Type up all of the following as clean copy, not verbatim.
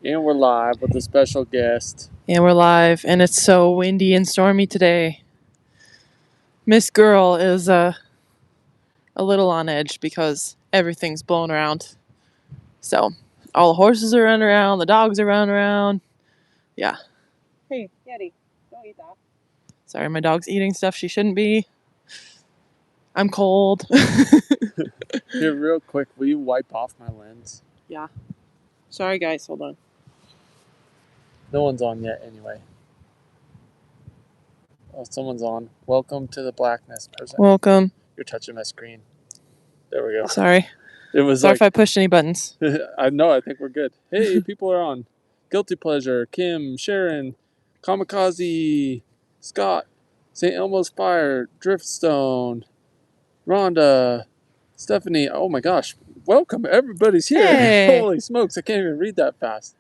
And we're live with a special guest. And we're live, and it's so windy and stormy today. Miss Girl is a little on edge because everything's blowing around. So, all the horses are running around, the dogs are running around. Yeah. Hey, Yeti, don't eat that. Sorry, my dog's eating stuff she shouldn't be. I'm cold. Here, real quick, will you wipe off my lens? Yeah. Sorry, guys, hold on. No one's on yet, anyway. Oh, someone's on. Welcome to the blackness, person. Welcome. You're touching my screen. There we go. Sorry. It was Sorry if I pushed any buttons. I know, I think we're good. Hey, people are on. Guilty Pleasure, Kim, Sharon, Kamikaze, Scott, St. Elmo's Fire, Driftstone, Rhonda, Stephanie. Oh my gosh. Welcome. Everybody's here. Hey. Holy smokes. I can't even read that fast.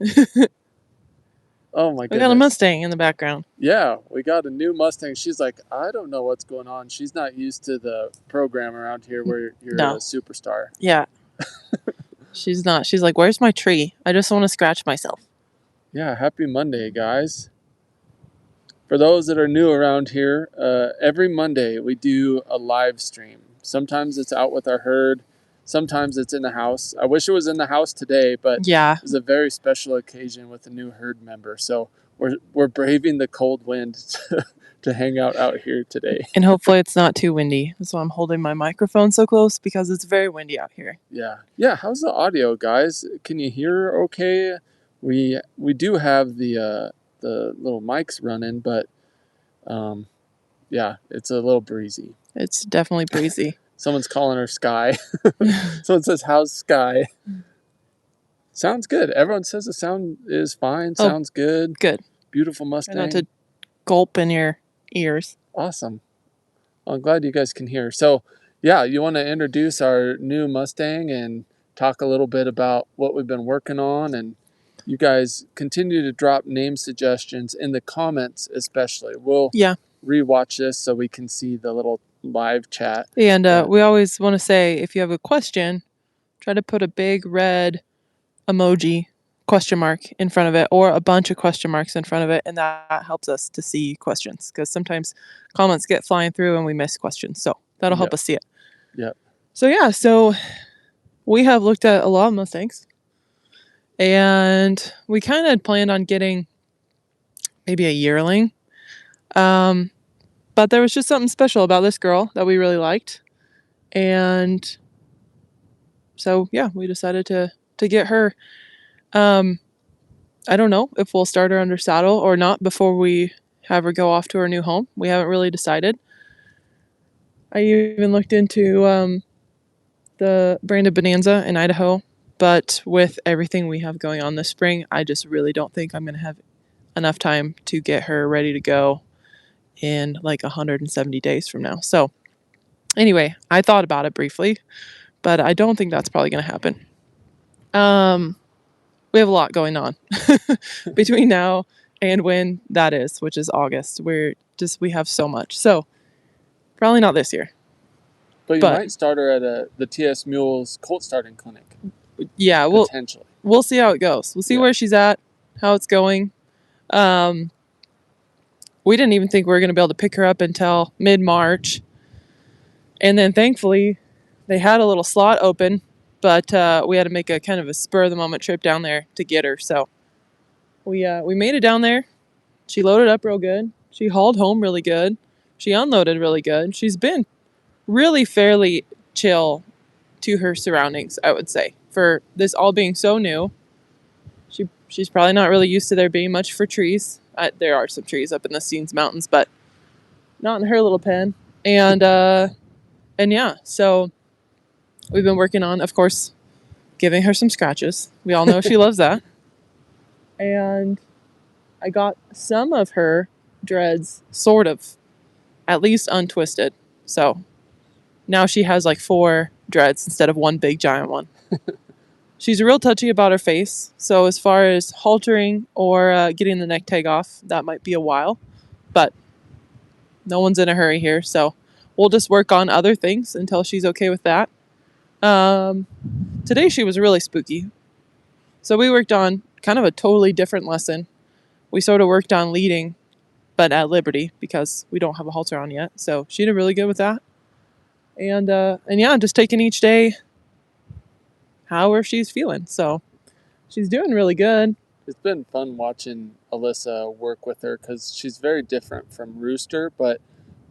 Oh my goodness. We got a Mustang in the background. Yeah, we got a new Mustang. She's like, I don't know what's going on. She's not used to the program around here where you're a superstar. Yeah. She's not. She's like, where's my tree? I just want to scratch myself. Yeah, happy Monday, guys. For those that are new around here, every Monday we do a live stream. Sometimes it's out with our herd. Sometimes it's in the house. I wish it was in the house today, but yeah, it was a very special occasion with a new herd member. So we're braving the cold wind to hang out here today. And hopefully it's not too windy. So I'm holding my microphone so close because it's very windy out here. Yeah. How's the audio, guys? Can you hear okay? We do have the little mics running, but yeah, it's a little breezy. It's definitely breezy. Someone's calling her Sky. Someone says, how's Sky? Sounds good. Everyone says the sound is fine. Sounds good. Good. Beautiful Mustang. Try not to gulp in your ears. Awesome. Well, I'm glad you guys can hear. So, yeah, you want to introduce our new Mustang and talk a little bit about what we've been working on. And you guys continue to drop name suggestions in the comments especially. We'll rewatch this so we can see the little live chat. And we always want to say, if you have a question, try to put a big red emoji question mark in front of it or a bunch of question marks in front of it, and that helps us to see questions because sometimes comments get flying through and we miss questions. So that'll help us see it. Yep. So we have looked at a lot of Mustangs, and we kind of planned on getting maybe a yearling. But there was just something special about this girl that we really liked. And so, yeah, we decided to get her. I don't know if we'll start her under saddle or not before we have her go off to her new home. We haven't really decided. I even looked into the branded Bonanza in Idaho. But with everything we have going on this spring, I just really don't think I'm going to have enough time to get her ready to go in like 170 days from now. So anyway, I thought about it briefly, but I don't think that's probably going to happen. We have a lot going on between now and when that is, which is August. We have so much. So probably not this year. But you might start her at the TS Mules colt starting clinic. Yeah, potentially. We'll see how it goes. We'll see where she's at, how it's going. We didn't even think we were going to be able to pick her up until mid-March. And then thankfully they had a little slot open, but we had to make a kind of a spur-of-the-moment trip down there to get her. So we made it down there. She loaded up real good. She hauled home really good. She unloaded really good. She's been really fairly chill to her surroundings, I would say. For this all being so new, she's probably not really used to there being much for trees. There are some trees up in the Scenes Mountains, but not in her little pen. And yeah, so we've been working on, of course, giving her some scratches. We all know she loves that. And I got some of her dreads sort of, at least untwisted. So now she has like 4 dreads instead of one big giant one. She's real touchy about her face. So as far as haltering or getting the neck tag off, that might be a while. But no one's in a hurry here. So we'll just work on other things until she's okay with that. Today she was really spooky. So we worked on kind of a totally different lesson. We sort of worked on leading, but at Liberty because we don't have a halter on yet. So she did really good with that. And yeah, just taking each day however she's feeling. So she's doing really good. It's been fun watching Alyssa work with her because she's very different from Rooster, but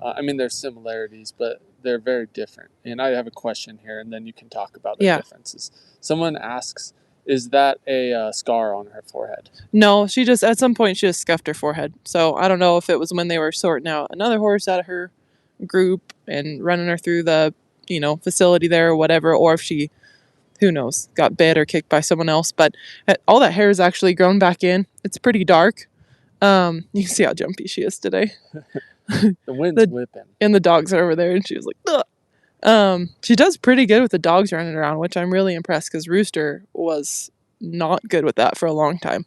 I mean, there's similarities, but they're very different. And I have a question here, and then you can talk about the differences. Someone asks, is that a scar on her forehead? No, she just, at some point, she just scuffed her forehead. So I don't know if it was when they were sorting out another horse out of her group and running her through the, facility there or whatever, or if she, who knows, got bit or kicked by someone else. But all that hair is actually grown back in. It's pretty dark. You can see how jumpy she is today. The wind's whipping. And the dogs are over there, and she was like, ugh. She does pretty good with the dogs running around, which I'm really impressed because Rooster was not good with that for a long time.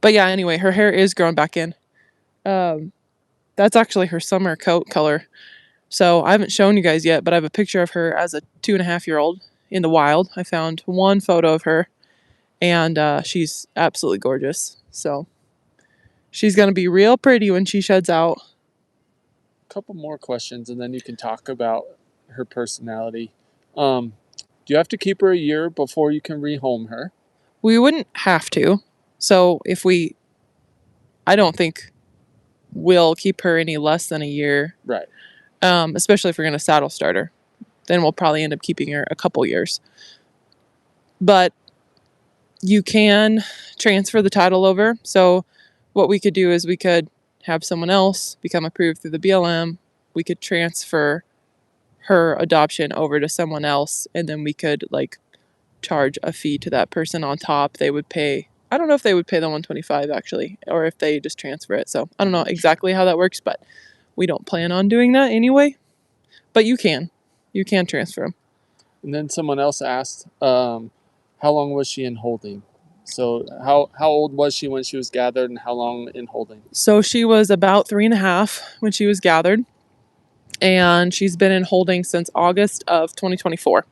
But yeah, anyway, her hair is growing back in. That's actually her summer coat color. So I haven't shown you guys yet, but I have a picture of her as a 2.5-year-old in the wild. I found one photo of her, and she's absolutely gorgeous. So she's going to be real pretty when she sheds out. A couple more questions, and then you can talk about her personality. Do you have to keep her a year before you can rehome her? We wouldn't have to. So I don't think we'll keep her any less than a year. Right. Especially if we're going to saddle start her. Then we'll probably end up keeping her a couple years. But you can transfer the title over. So what we could do is we could have someone else become approved through the BLM. We could transfer her adoption over to someone else, and then we could charge a fee to that person on top. They would pay, I don't know if they would pay the $125 actually, or if they just transfer it. So I don't know exactly how that works, but we don't plan on doing that anyway. But you can transfer them. And then someone else asked, how long was she in holding? So how old was she when she was gathered, and how long in holding? So she was about 3.5 when she was gathered, and she's been in holding since August of 2024.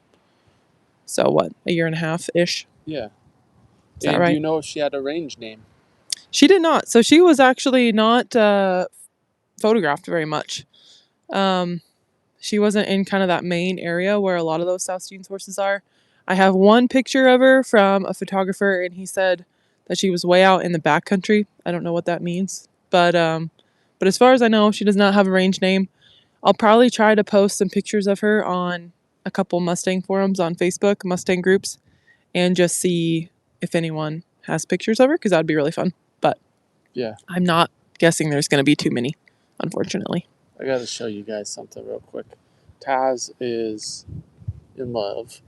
So what, a year and a half ish? Yeah. Is that right? Do you know if she had a range name? She did not. So she was actually not photographed very much. She wasn't in kind of that main area where a lot of those South Steens horses are. I have one picture of her from a photographer, and he said that she was way out in the backcountry. I don't know what that means, but as far as I know, she does not have a range name. I'll probably try to post some pictures of her on a couple Mustang forums on Facebook, Mustang groups, and just see if anyone has pictures of her, because that would be really fun. But yeah, I'm not guessing there's going to be too many, unfortunately. I got to show you guys something real quick. Taz is in love.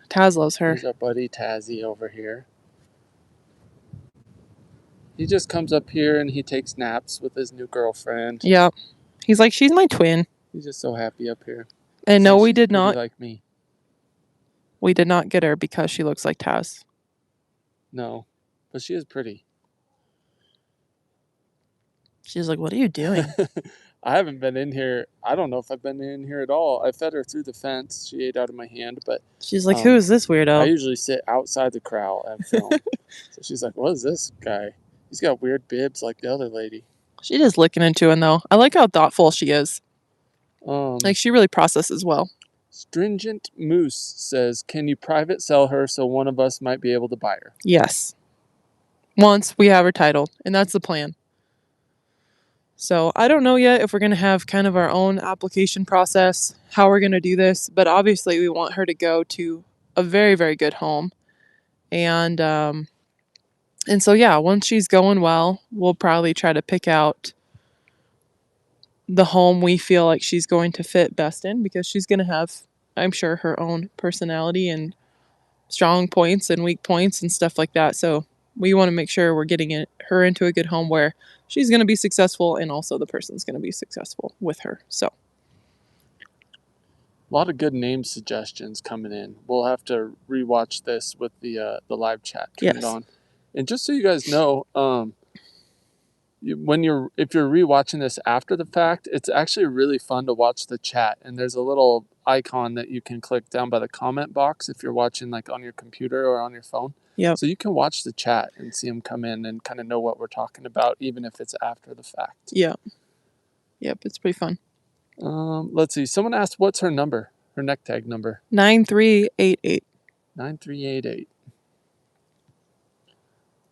Taz loves her. Here's our buddy Tazzy over here. He just comes up here and he takes naps with his new girlfriend. Yeah. He's like, she's my twin. He's just so happy up here. And no, we did not. Like me. We did not get her because she looks like Taz. No, but she is pretty. She's like, what are you doing? I haven't been in here. I don't know if I've been in here at all. I fed her through the fence. She ate out of my hand, but she's like, who is this weirdo? I usually sit outside the corral and film. So she's like, what is this guy? He's got weird bibs like the other lady. She's just looking into him, though. I like how thoughtful she is. She really processes well. Stringent Moose says, can you private sell her so one of us might be able to buy her? Yes. Once we have her titled, and that's the plan. So I don't know yet if we're going to have kind of our own application process, how we're going to do this, but obviously we want her to go to a very, very good home. And so, yeah, once she's going well, we'll probably try to pick out the home we feel like she's going to fit best in, because she's going to have, I'm sure, her own personality and strong points and weak points and stuff like that. So we want to make sure we're getting her into a good home where she's going to be successful and also the person's going to be successful with her. So a lot of good name suggestions coming in. We'll have to rewatch this with the live chat turned on. And just so you guys know, if you're rewatching this after the fact, it's actually really fun to watch the chat. And there's a little icon that you can click down by the comment box if you're watching like on your computer or on your phone. Yep. So you can watch the chat and see them come in and kind of know what we're talking about, even if it's after the fact. Yep. Yep. It's pretty fun. Let's see. Someone asked, what's her number? Her neck tag number? 9388. 9388.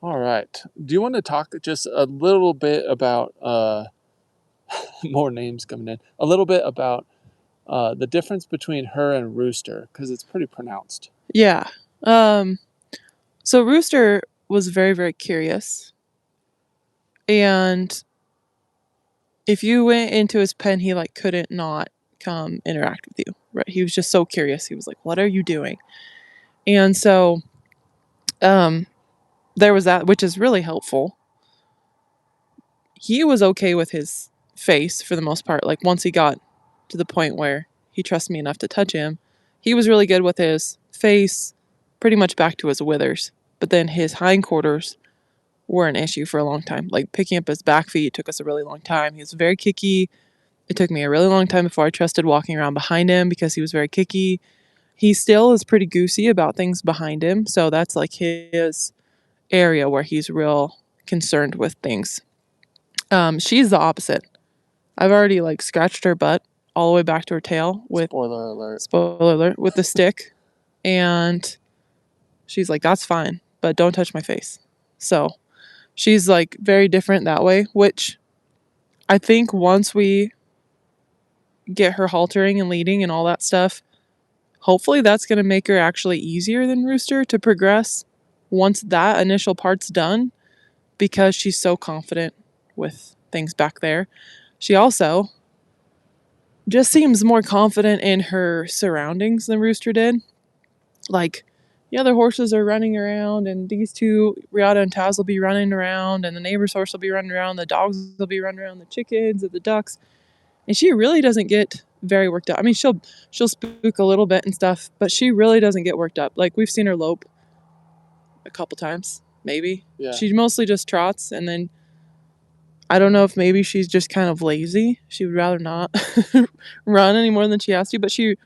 All right. Do you want to talk just a little bit about more names coming in? A little bit about the difference between her and Rooster, because it's pretty pronounced. Yeah. So Rooster was very, very curious. And if you went into his pen, he like couldn't not come interact with you. Right. He was just so curious. He was like, what are you doing? And so there was that, which is really helpful. He was okay with his face for the most part. Like once he got to the point where he trusts me enough to touch him, he was really good with his face, pretty much back to his withers. But then his hindquarters were an issue for a long time. Like picking up his back feet took us a really long time. He was very kicky. It took me a really long time before I trusted walking around behind him because he was very kicky. He still is pretty goosey about things behind him. So that's like his area where he's real concerned with things. She's the opposite. I've already like scratched her butt all the way back to her tail with Spoiler alert. With the stick, and she's like, that's fine, but don't touch my face. So she's like very different that way, which I think once we get her haltering and leading and all that stuff, hopefully that's going to make her actually easier than Rooster to progress once that initial part's done, because she's so confident with things back there. She also just seems more confident in her surroundings than Rooster did. Like, the other horses are running around, and these two, Riata and Taz, will be running around, and the neighbor's horse will be running around, the dogs will be running around, the chickens and the ducks. And she really doesn't get very worked up. I mean, she'll spook a little bit and stuff, but she really doesn't get worked up. Like, we've seen her lope a couple times, maybe. Yeah. She mostly just trots, and then I don't know if maybe she's just kind of lazy. She would rather not run any more than she has to, but she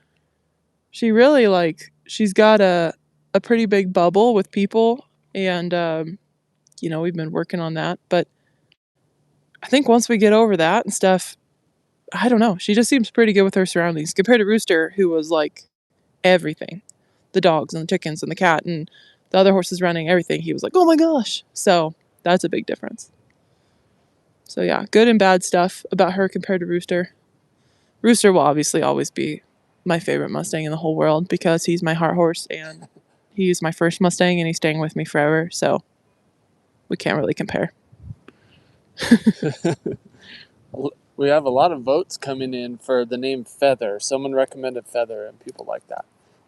really, like, she's got a pretty big bubble with people, and we've been working on that. But I think once we get over that and stuff, I don't know, she just seems pretty good with her surroundings compared to Rooster, who was like everything. The dogs and the chickens and the cat and the other horses running, everything. He was like, oh my gosh. So that's a big difference. So yeah, good and bad stuff about her compared to Rooster. Rooster will obviously always be my favorite Mustang in the whole world because he's my heart horse and he's my first Mustang and he's staying with me forever. So we can't really compare. We have a lot of votes coming in for the name Feather. Someone recommended Feather, and people like that.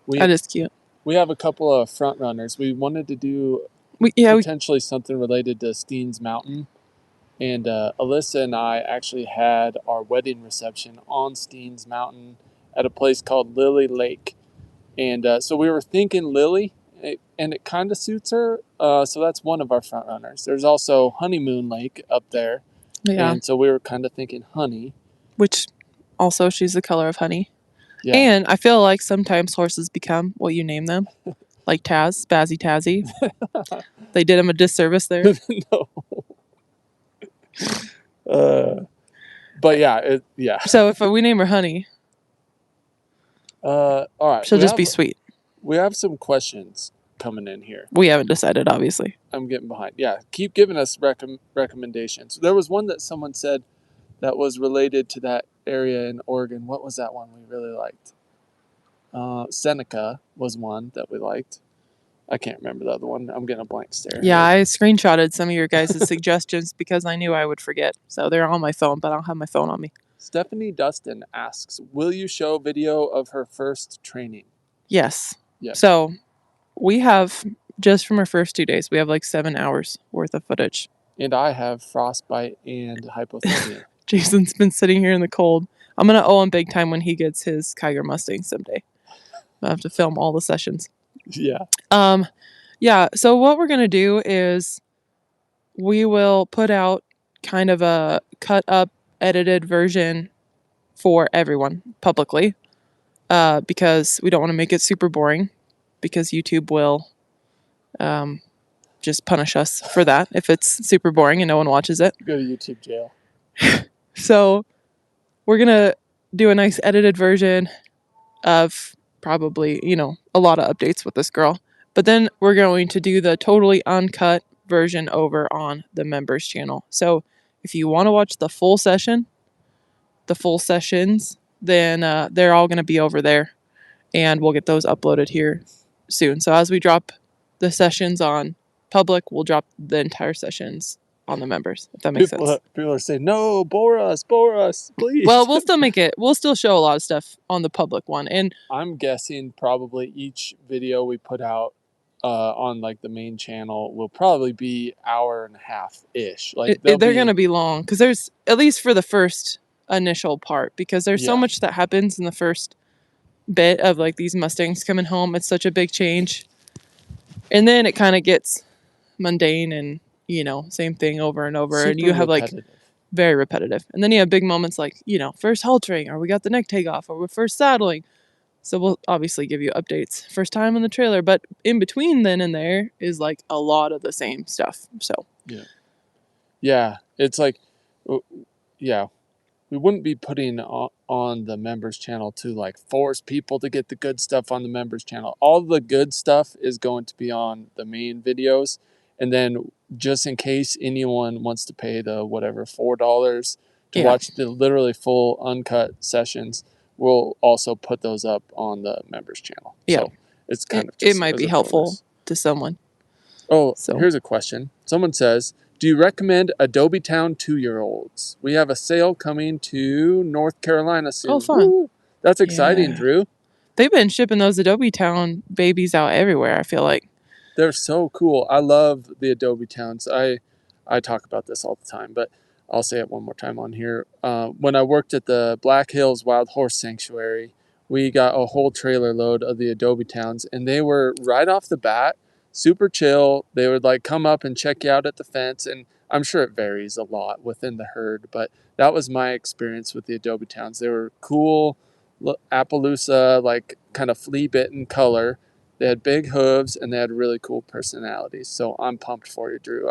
That is cute. We have a couple of front runners. We wanted to do potentially something related to Steens Mountain. And Alyssa and I actually had our wedding reception on Steens Mountain at a place called Lily Lake. And so we were thinking Lily, and it kind of suits her. So that's one of our front runners. There's also Honeymoon Lake up there. Yeah. And so we were kind of thinking honey. Which also she's the color of honey. Yeah. And I feel like sometimes horses become what you name them. Like Taz, Spazzy Tazzy. They did him a disservice there. No. But yeah, yeah. So if we name her Honey, all right, she'll just be sweet. We have some questions coming in here. We haven't decided, obviously. I'm getting behind. Yeah, keep giving us recommendations. There was one that someone said that was related to that area in Oregon. What was that one we really liked? Seneca was one that we liked. I can't remember the other one. I'm getting a blank stare. Yeah, I screenshotted some of your guys' suggestions because I knew I would forget. So they're on my phone, but I don't have my phone on me. Stephanie Dustin asks, will you show video of her first training? Yes. Yep. So we have, just from our first 2 days, we have like 7 hours worth of footage. And I have frostbite and hypothermia. Jason's been sitting here in the cold. I'm going to owe him big time when he gets his Kiger Mustang someday. I have to film all the sessions. Yeah. Yeah, so what we're going to do is we will put out kind of a cut up, edited version for everyone publicly. because we don't want to make it super boring, because YouTube will just punish us for that if it's super boring and no one watches it. Go to YouTube jail. So we're going to do a nice edited version of probably, a lot of updates with this girl. But then we're going to do the totally uncut version over on the members channel. So if you want to watch the full sessions, then they're all going to be over there, and we'll get those uploaded here soon. So as we drop the sessions on public, we'll drop the entire sessions on the members, if that makes sense. People are saying, no, bore us, please. Well, we'll still show a lot of stuff on the public one. And I'm guessing probably each video we put out on like the main channel will probably be hour and a half ish. Like they're going to be long, because there's, at least for the first initial part, because there's so much that happens in the first bit of like these Mustangs coming home. It's such a big change. And then it kind of gets mundane and, same thing over and over. Super and you have repetitive. like very repetitive. And then you have big moments like, first haltering, or we got the neck take off, or we're first saddling. So we'll obviously give you updates first time in the trailer, but in between then and there is like a lot of the same stuff. So yeah, it's like, we wouldn't be putting on the members channel to like force people to get the good stuff on the members channel. All the good stuff is going to be on the main videos. And then just in case anyone wants to pay the whatever $4 to watch the literally full uncut sessions, we'll also put those up on the members channel. Yeah. So it's kind of just, it might be helpful to someone. Oh, so here's a question. Someone says, do you recommend Adobe Town 2-year-olds? We have a sale coming to North Carolina soon. Oh, fun. Woo! That's exciting, Drew. They've been shipping those Adobe Town babies out everywhere, I feel like. They're so cool. I love the Adobe Towns. I talk about this all the time, but I'll say it one more time on here. When I worked at the Black Hills Wild Horse Sanctuary, we got a whole trailer load of the Adobe Towns, and they were right off the bat super chill. They would like come up and check you out at the fence, and I'm sure it varies a lot within the herd, but that was my experience with the Adobe Towns. They were cool, Appaloosa, like kind of flea bitten color. They had big hooves, and they had really cool personalities. So I'm pumped for you, Drew.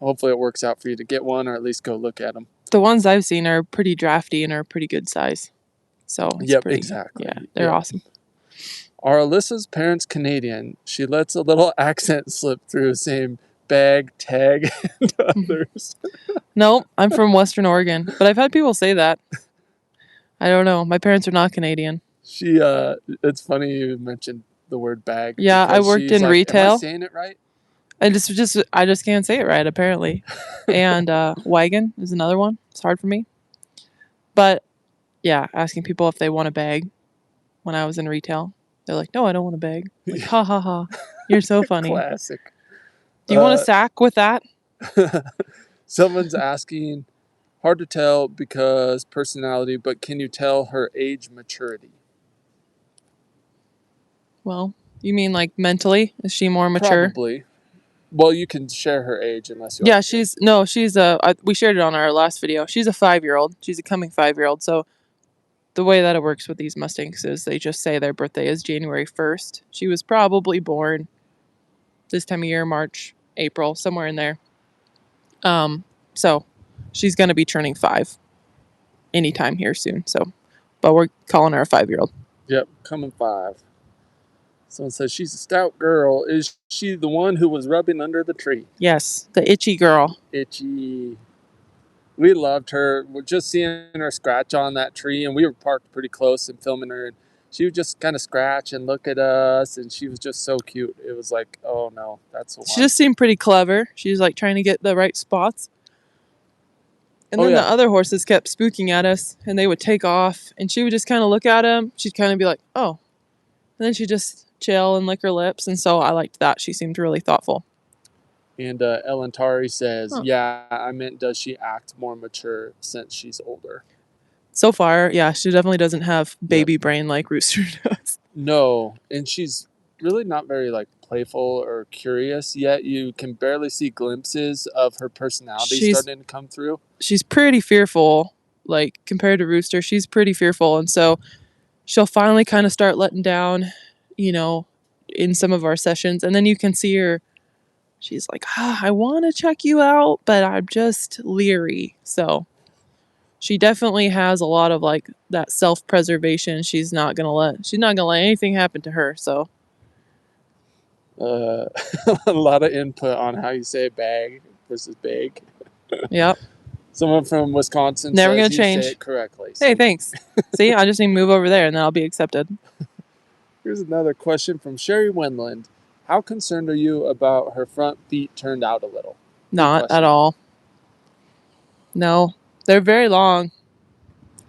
Hopefully it works out for you to get one, or at least go look at them. The ones I've seen are pretty drafty and are pretty good size. So it's exactly. Yeah, they're awesome. Are Alyssa's parents Canadian? She lets a little accent slip through, saying bag, tag, and others. No, I'm from Western Oregon, but I've had people say that. I don't know. My parents are not Canadian. It's funny you mentioned the word bag. Yeah, I worked in retail. Am I saying it right? I just can't say it right, apparently. And wagon is another one. It's hard for me. But yeah, asking people if they want a bag when I was in retail. They're like, no, I don't want a bag. I'm like, ha ha ha. You're so funny. Classic. Do you want a sack with that? Someone's asking, hard to tell because personality, but can you tell her age maturity? Well, you mean like mentally? Is she more mature? Probably. Well, you can share her age unless you. Yeah, we shared it on our last video. She's a 5-year-old. She's a coming 5-year-old. So the way that it works with these Mustangs is they just say their birthday is January 1st. She was probably born this time of year, March, April, somewhere in there. So she's going to be turning 5 anytime here soon. But we're calling her a 5-year-old. Yep, coming 5. Someone says she's a stout girl. Is she the one who was rubbing under the tree? Yes, the itchy girl. Itchy. We loved her. We're just seeing her scratch on that tree, and we were parked pretty close and filming her. And she would just kind of scratch and look at us, and she was just so cute. It was like, oh no, that's the one. She just seemed pretty clever. She was like trying to get the right spots. And then the other horses kept spooking at us, and they would take off, and she would just kind of look at them. She'd kind of be like, oh. And then she'd just chill and lick her lips, and so I liked that. She seemed really thoughtful. And Ellen Tari says, yeah, I meant does she act more mature since she's older? So far, yeah, she definitely doesn't have baby brain like Rooster does. No, and she's really not very like playful or curious yet. You can barely see glimpses of her personality starting to come through. She's pretty fearful, like compared to Rooster. She's pretty fearful, and so she'll finally kind of start letting down, in some of our sessions. And then you can see her, she's like, I want to check you out, but I'm just leery. So she definitely has a lot of like that self-preservation. She's not gonna let anything happen to her. So a lot of input on how you say bag versus bag. yep. Someone from Wisconsin Never says gonna you change. say it correctly. Hey, So thanks. See, I just need to move over there and then I'll be accepted. here's another question from Sherry Winland. How concerned are you about her front feet turned out a little? Good Not question. at all. No, they're very long.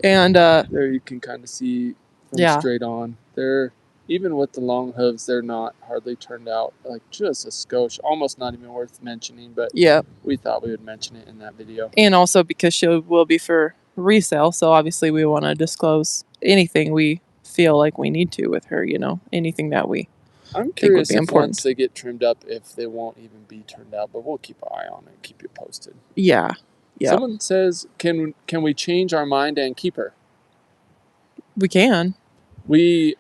And there you can kind of see from yeah. straight on. They're, even with the long hooves, they're not hardly turned out, like just a skosh, almost not even worth mentioning, but yeah. we thought we would mention it in that video. And also because she will be for resale, so obviously we want to disclose anything we feel like we need to with her, anything that we I'm think would curious be if important. once they get trimmed up, if they won't even be turned out, but we'll keep an eye on it and keep you posted. Yeah. Yeah. Someone says, can we change our mind and keep her? We can. We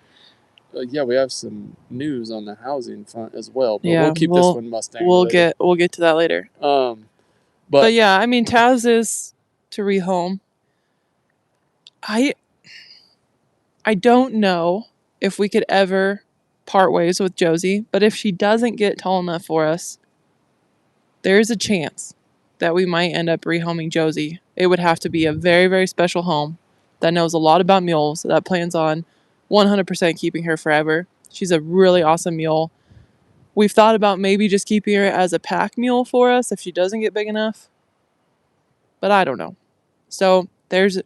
have some news on the housing front as well, but Yeah, we'll keep this one Mustang We'll related. get to that later. But yeah, I mean, Taz is to rehome. I don't know if we could ever part ways with Josie, but if she doesn't get tall enough for us, there's a chance that we might end up rehoming Josie. It would have to be a very, very special home that knows a lot about mules, that plans on 100% keeping her forever. She's a really awesome mule. We've thought about maybe just keeping her as a pack mule for us if she doesn't get big enough, but I don't know. So there's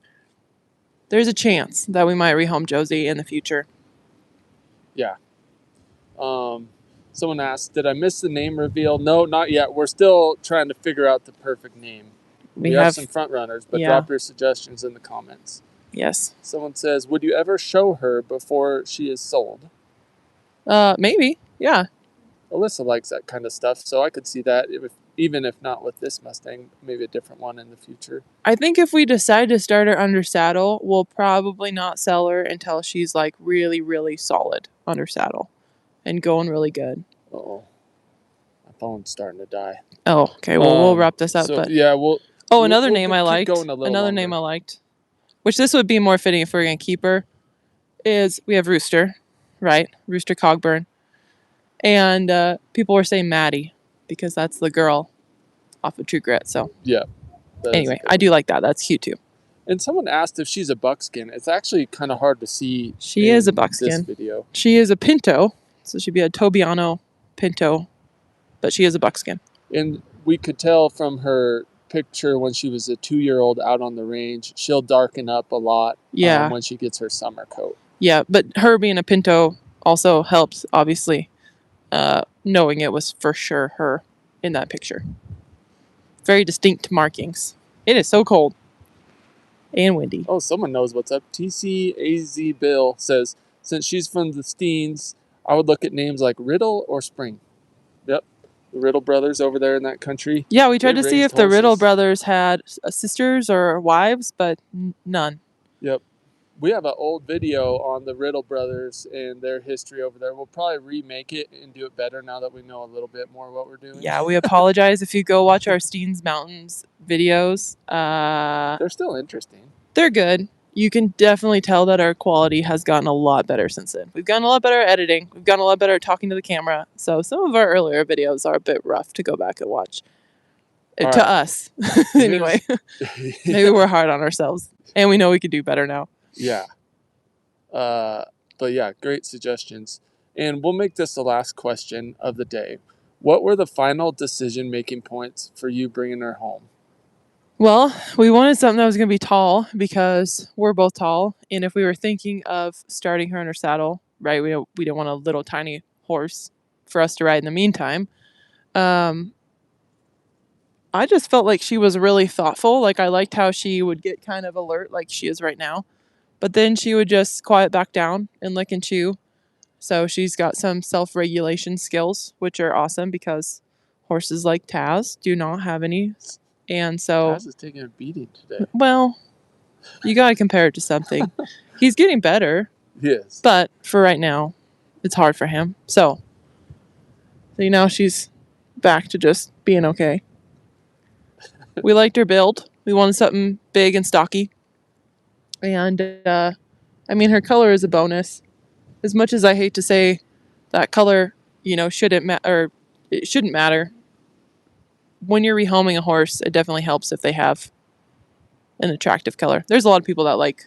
a chance that we might rehome Josie in the future. Yeah. Someone asked, did I miss the name reveal? No, not yet. We're still trying to figure out the perfect name. We have some front runners, but drop your suggestions in the comments. Yes. Someone says, would you ever show her before she is sold? Maybe. Yeah. Alyssa likes that kind of stuff, so I could see that, even if not with this Mustang, maybe a different one in the future. I think if we decide to start her under saddle, we'll probably not sell her until she's like really, really solid under saddle and going really good. Uh-oh. My phone's starting to die. Oh, okay. Well, we'll wrap this up. So, but yeah, another we'll name I liked. Another name I liked, which this would be more fitting if we're going to keep her, is we have Rooster, right? Rooster Cogburn. And people were saying Maddie because that's the girl off of True Grit. So yeah. Anyway, I do like that. That's cute too. And someone asked if she's a buckskin. It's actually kind of hard to see. She is a buckskin. This video. She is a pinto, so she'd be a Tobiano pinto, but she is a buckskin. And we could tell from her picture when she was a 2-year-old out on the range, she'll darken up a lot. Yeah. When she gets her summer coat. Yeah, but her being a pinto also helps, obviously, knowing it was for sure her in that picture. Very distinct markings. It is so cold and windy. Oh, someone knows what's up. TCAZ Bill says, since she's from the Steens, I would look at names like Riddle or Spring. Yep. The Riddle brothers over there in that country. Yeah, we tried to see if the Riddle brothers had sisters or wives, but none. Yep. We have an old video on the Riddle brothers and their history over there. We'll probably remake it and do it better now that we know a little bit more what we're doing. Yeah, we apologize if you go watch our Steens Mountains videos. They're still interesting. They're good. You can definitely tell that our quality has gotten a lot better since then. We've gotten a lot better at editing. We've gotten a lot better at talking to the camera. So some of our earlier videos are a bit rough to go back and watch. To us. Anyway, maybe we're hard on ourselves. And we know we could do better now. Yeah. But yeah, great suggestions. And we'll make this the last question of the day. What were the final decision-making points for you bringing her home? Well, we wanted something that was going to be tall because we're both tall. And if we were thinking of starting her under saddle, right, we didn't want a little tiny horse for us to ride in the meantime. I just felt like she was really thoughtful. Like I liked how she would get kind of alert like she is right now. But then she would just quiet back down and lick and chew. So she's got some self-regulation skills, which are awesome because horses like Taz do not have any. And so Taz is taking a beating today. Well, you got to compare it to something. He's getting better. He is. But for right now, it's hard for him. So now she's back to just being okay. We liked her build. We wanted something big and stocky. And I mean, her color is a bonus. As much as I hate to say that color, shouldn't or it shouldn't matter. When you're rehoming a horse, it definitely helps if they have an attractive color. There's a lot of people that like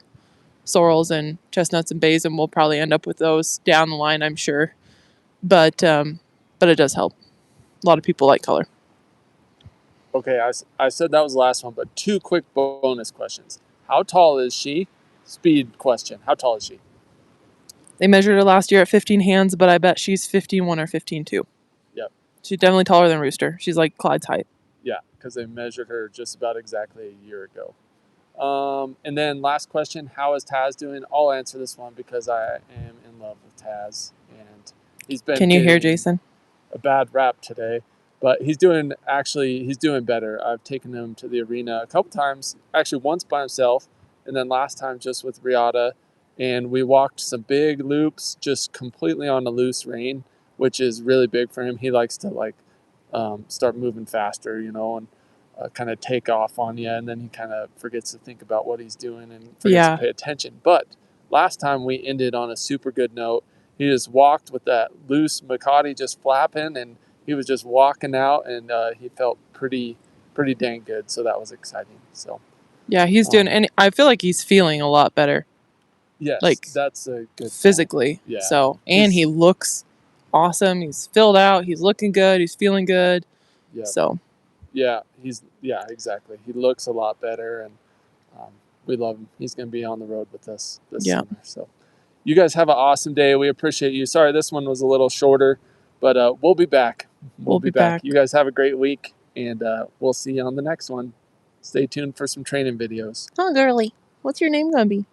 sorrels and chestnuts and bays, and we'll probably end up with those down the line, I'm sure. But it does help. A lot of people like color. Okay, I said that was the last one, but 2 quick bonus questions. How tall is she? Speed question. How tall is she? They measured her last year at 15 hands, but I bet she's 15.1 or 15.2. Yep. She's definitely taller than Rooster. She's like Clyde's height. Yeah, because they measured her just about exactly a year ago. And then last question, how is Taz doing? I'll answer this one because I am in love with Taz, and he's been Can you hear getting Jason? a bad rap today, but he's doing better. I've taken him to the arena a couple times, actually once by himself, and then last time just with Riata, and we walked some big loops just completely on a loose rein, which is really big for him. He likes to start moving faster, and kind of take off on you, and then he kind of forgets to think about what he's doing and forgets to pay attention. But last time we ended on a super good note. He just walked with that loose Makati just flapping, and he was just walking out, and he felt pretty dang good. So that was exciting. So yeah, he's doing, and I feel like he's feeling a lot better. Yes, like that's a good physically. Yeah. So he looks awesome. He's filled out. He's looking good. He's feeling good. Yeah. So. Yeah, exactly. He looks a lot better, and we love him. He's going to be on the road with us this summer. So you guys have an awesome day. We appreciate you. Sorry, this one was a little shorter, but we'll be back. We'll be back. You guys have a great week, and we'll see you on the next one. Stay tuned for some training videos. Oh, girly. What's your name going to be?